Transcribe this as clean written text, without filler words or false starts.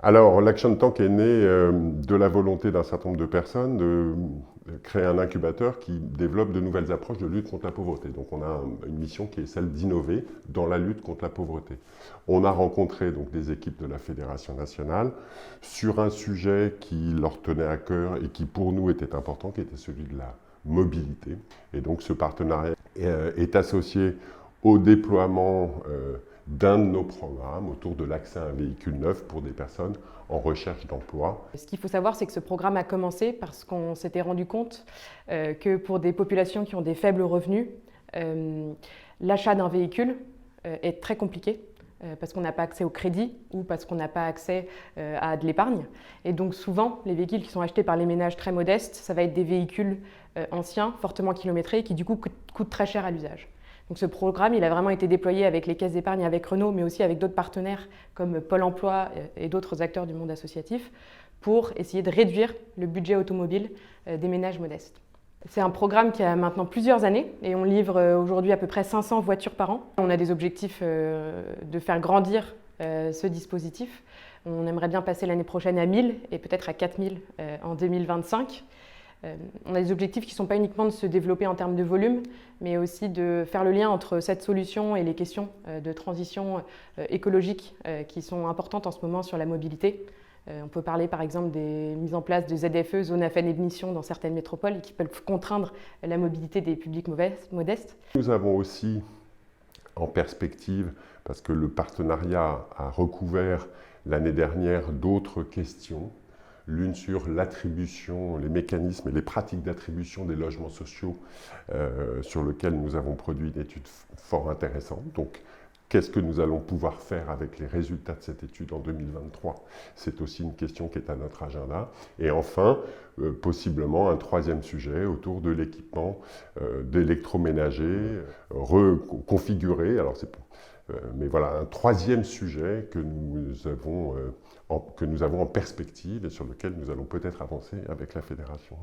Alors, l'Action Tank est né de la volonté d'un certain nombre de personnes de créer un incubateur qui développe de nouvelles approches de lutte contre la pauvreté. Donc, on a une mission qui est celle d'innover dans la lutte contre la pauvreté. On a rencontré donc des équipes de la Fédération nationale sur un sujet qui leur tenait à cœur et qui pour nous était important, qui était celui de la mobilité. Et donc, ce partenariat est associé au déploiement d'un de nos programmes autour de l'accès à un véhicule neuf pour des personnes en recherche d'emploi. Ce qu'il faut savoir, c'est que ce programme a commencé parce qu'on s'était rendu compte que pour des populations qui ont des faibles revenus, l'achat d'un véhicule est très compliqué. Parce qu'on n'a pas accès au crédit ou parce qu'on n'a pas accès à de l'épargne. Et donc souvent, les véhicules qui sont achetés par les ménages très modestes, ça va être des véhicules anciens, fortement kilométrés, qui du coup coûtent très cher à l'usage. Donc ce programme, il a vraiment été déployé avec les caisses d'épargne, avec Renault, mais aussi avec d'autres partenaires comme Pôle emploi et d'autres acteurs du monde associatif, pour essayer de réduire le budget automobile des ménages modestes. C'est un programme qui a maintenant plusieurs années et on livre aujourd'hui à peu près 500 voitures par an. On a des objectifs de faire grandir ce dispositif. On aimerait bien passer l'année prochaine à 1000 et peut-être à 4000 en 2025. On a des objectifs qui ne sont pas uniquement de se développer en termes de volume, mais aussi de faire le lien entre cette solution et les questions de transition écologique qui sont importantes en ce moment sur la mobilité. On peut parler par exemple des mises en place de ZFE, zones à faible émission dans certaines métropoles, qui peuvent contraindre la mobilité des publics modestes. Nous avons aussi en perspective, parce que le partenariat a recouvert l'année dernière d'autres questions, l'une sur l'attribution, les mécanismes et les pratiques d'attribution des logements sociaux sur lesquels nous avons produit une étude fort intéressante. Donc, qu'est-ce que nous allons pouvoir faire avec les résultats de cette étude en 2023? C'est aussi une question qui est à notre agenda. Et enfin, possiblement un troisième sujet autour de l'équipement d'électroménager reconfiguré. Alors mais voilà, un troisième sujet que nous avons en perspective et sur lequel nous allons peut-être avancer avec la Fédération.